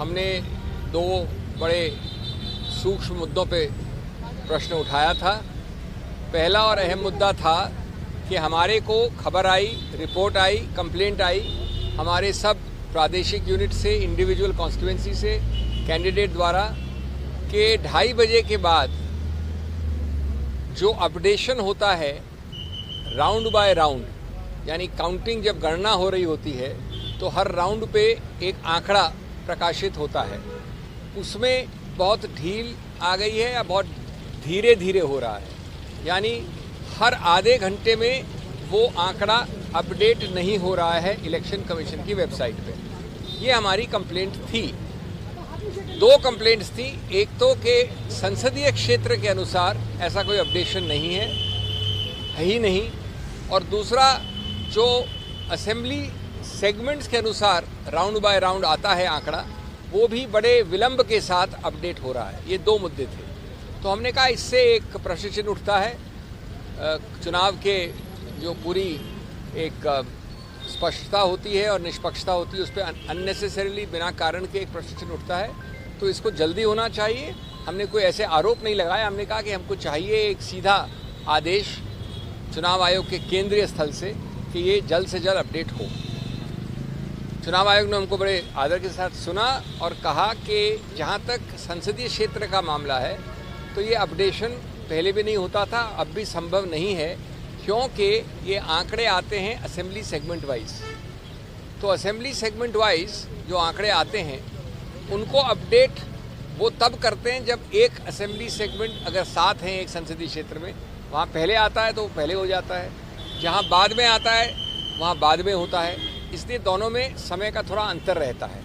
हमने दो बड़े सूक्ष्म मुद्दों पे प्रश्न उठाया था। पहला और अहम मुद्दा था कि हमारे को खबर आई, रिपोर्ट आई, कंप्लेंट आई हमारे सब प्रादेशिक यूनिट से, इंडिविजुअल कॉन्स्टिट्यूएंसी से कैंडिडेट द्वारा कि 2:30 बजे के बाद जो अपडेशन होता है राउंड बाय राउंड, यानी काउंटिंग जब गणना हो रही होती है तो हर राउंड पे एक आंकड़ा प्रकाशित होता है, उसमें बहुत ढील आ गई है या बहुत धीरे धीरे हो रहा है, यानी हर आधे घंटे में वो आंकड़ा अपडेट नहीं हो रहा है इलेक्शन कमीशन की वेबसाइट पे। ये हमारी कंप्लेंट थी। दो कंप्लेंट्स थी, एक तो कि संसदीय क्षेत्र के अनुसार ऐसा कोई अपडेशन नहीं है ही नहीं, और दूसरा जो असेंबली सेगमेंट्स के अनुसार राउंड बाय राउंड आता है आंकड़ा, वो भी बड़े विलंब के साथ अपडेट हो रहा है। ये दो मुद्दे थे। तो हमने कहा इससे एक प्रश्न चिन्ह उठता है, चुनाव के जो पूरी एक स्पष्टता होती है और निष्पक्षता होती है उस पर अननेसेसरीली बिना कारण के एक प्रश्न चिन्ह उठता है, तो इसको जल्दी होना चाहिए। हमने कोई ऐसे आरोप नहीं लगाया, हमने कहा कि हमको चाहिए एक सीधा आदेश चुनाव आयोग के केंद्रीय स्थल से कि ये जल्द से जल्द अपडेट हो। चुनाव आयोग ने हमको बड़े आदर के साथ सुना और कहा कि जहाँ तक संसदीय क्षेत्र का मामला है तो ये अपडेशन पहले भी नहीं होता था, अब भी संभव नहीं है, क्योंकि ये आंकड़े आते हैं असेंबली सेगमेंट वाइज। तो असेंबली सेगमेंट वाइज जो आंकड़े आते हैं उनको अपडेट वो तब करते हैं जब एक असेंबली सेगमेंट अगर साथ हैं एक संसदीय क्षेत्र में, वहाँ पहले आता है तो वो पहले हो जाता है, जहाँ बाद में आता है वहाँ बाद में होता है, इसलिए दोनों में समय का थोड़ा अंतर रहता है।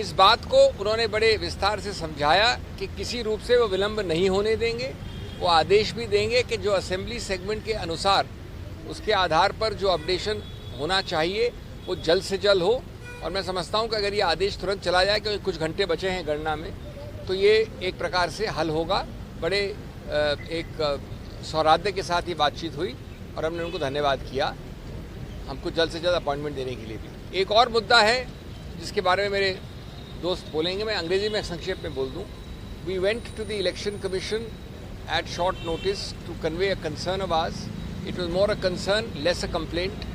इस बात को उन्होंने बड़े विस्तार से समझाया कि किसी रूप से वो विलंब नहीं होने देंगे, वो आदेश भी देंगे कि जो असेंबली सेगमेंट के अनुसार उसके आधार पर जो अपडेशन होना चाहिए वो जल्द से जल्द हो। और मैं समझता हूँ कि अगर ये आदेश तुरंत चला जाए, क्योंकि कुछ घंटे बचे हैं गणना में, तो ये एक प्रकार से हल होगा। बड़े एक सौहार्द के साथ ये बातचीत हुई और हमने उनको धन्यवाद किया हमको जल्द से जल्द अपॉइंटमेंट देने के लिए भी। एक और मुद्दा है जिसके बारे में मेरे दोस्त बोलेंगे, मैं अंग्रेजी में संक्षेप में बोल दूं। We went to the election commission at short notice to convey a concern of ours. It was more a concern, less a complaint.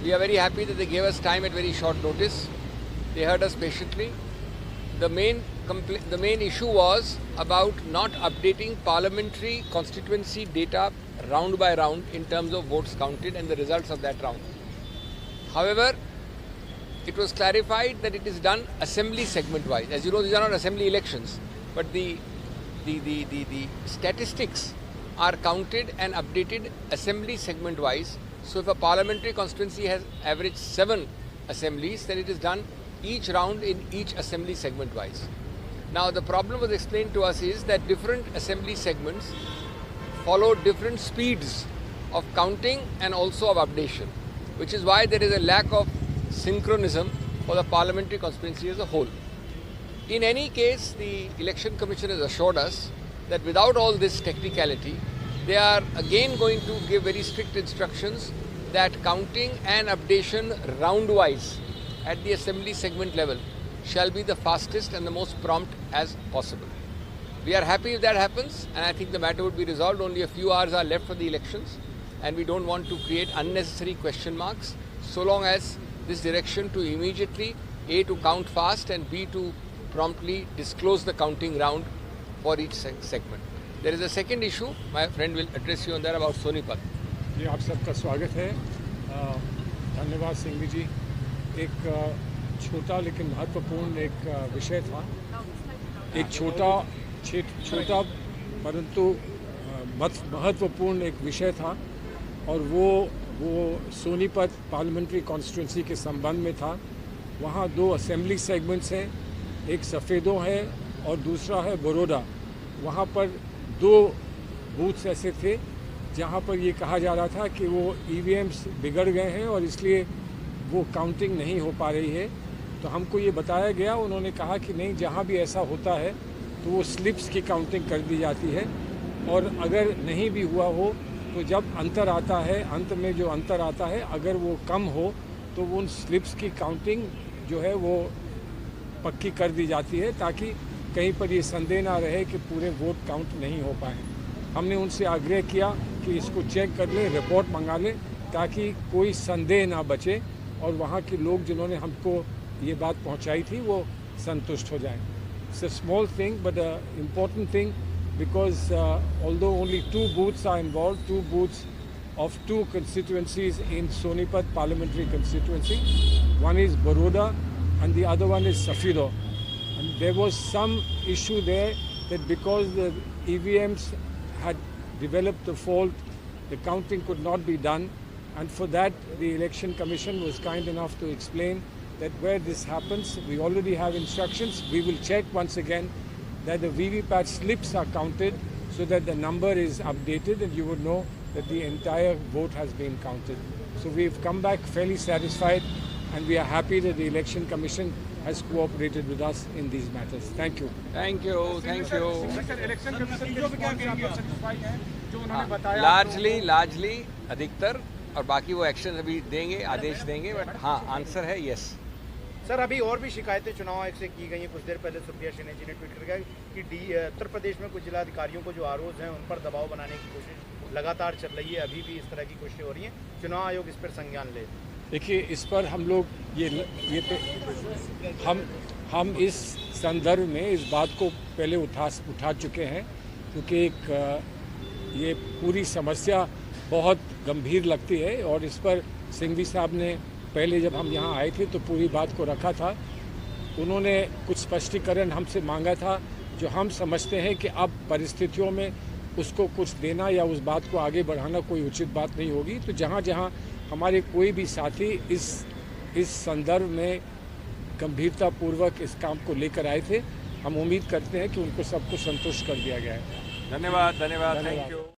We are very happy that they gave us time at very short notice. They heard us patiently. The main issue was about not updating parliamentary constituency data round by round in terms of votes counted and the results of that round. However, it was clarified that it is done assembly segment wise. As you know, these are not assembly elections, but the statistics are counted and updated assembly segment wise. So if a parliamentary constituency has averaged 7 assemblies, then it is done each round in each assembly segment wise. Now the problem was explained to us is that different assembly segments follow different speeds of counting and also of updation, which is why there is a lack of synchronism for the parliamentary constituency as a whole. In any case, the Election Commission has assured us that without all this technicality, they are again going to give very strict instructions that counting and updation round-wise at the assembly segment level shall be the fastest and the most prompt as possible. We are happy if that happens, and I think the matter would be resolved. Only a few hours are left for the elections, and we don't want to create unnecessary question marks, so long as this direction to immediately, A, to count fast, and B, to promptly disclose the counting round for each segment. There is a second issue, my friend will address you on that, about Sonipat. जी, आप सबका स्वागत है। धन्यवाद सिंघवी जी। एक छोटा लेकिन महत्वपूर्ण एक विषय था, एक छोटा परंतु महत्वपूर्ण एक विषय था, और वो सोनीपत पार्लियामेंट्री कॉन्स्टिट्यूंसी के संबंध में था। वहाँ 2 असेंबली सेगमेंट्स हैं, एक सफ़ेदो है और दूसरा है बड़ौदा। वहाँ पर 2 बूथ्स ऐसे थे जहाँ पर ये कहा जा रहा था कि वो ईवीएम्स बिगड़ गए हैं और इसलिए वो काउंटिंग नहीं हो पा रही है। तो हमको ये बताया गया, उन्होंने कहा कि नहीं, जहाँ भी ऐसा होता है तो वो स्लिप्स की काउंटिंग कर दी जाती है, और अगर नहीं भी हुआ हो तो जब अंतर आता है, अंत में जो अंतर आता है, अगर वो कम हो तो उन स्लिप्स की काउंटिंग जो है वो पक्की कर दी जाती है ताकि कहीं पर ये संदेह ना रहे कि पूरे वोट काउंट नहीं हो पाए। हमने उनसे आग्रह किया कि इसको चेक कर लें, रिपोर्ट मंगा लें ताकि कोई संदेह ना बचे और वहाँ के लोग जिन्होंने हमको ये बात पहुँचाई थी वो संतुष्ट हो जाएं। It's a small thing but an important thing because although only 2 booths are involved, 2 booths of 2 constituencies in Sonipat parliamentary constituency, one is Baroda and the other one is Safiro. And there was some issue there that because the EVMs had developed a fault, the counting could not be done, and for that the Election Commission was kind enough to explain that where this happens, we already have instructions. We will check once again that the VVPAT slips are counted so that the number is updated and you would know that the entire vote has been counted. So we've come back fairly satisfied and we are happy that the Election Commission has cooperated with us in these matters. Thank you. Thank you. Thank you. Largely अधिकतर और बाकी वो action अभी देंगे, आदेश देंगे, but हाँ answer है yes. Sir अभी और भी शिकायतें चुनाव आयोग से की गई हैं। कुछ देर पहले सुप्रिया शिंदे जी ने ट्वीट करके कि उत्तर प्रदेश में कुछ जिलाधिकारियों को जो आरोप हैं उन पर दबाव बनाने की कोशिश लगातार चल रही है। अभी भी इस तरह की कोशिशें हो रही हैं, चुनाव आयोग इस पर संज्ञान ले। देखिए, इस पर हम लोग हम इस संदर्भ में इस बात को पहले उठा चुके हैं क्योंकि ये पूरी समस्या बहुत गंभीर लगती है और इस पर सिंघवी साहब ने पहले जब हम यहाँ आए थे तो पूरी बात को रखा था। उन्होंने कुछ स्पष्टीकरण हमसे मांगा था जो हम समझते हैं कि अब परिस्थितियों में उसको कुछ देना या उस बात को आगे बढ़ाना कोई उचित बात नहीं होगी। तो जहाँ जहाँ हमारे कोई भी साथी इस संदर्भ में गंभीरतापूर्वक इस काम को लेकर आए थे, हम उम्मीद करते हैं कि उनको सबको संतुष्ट कर दिया गया है। धन्यवाद, थैंक यू।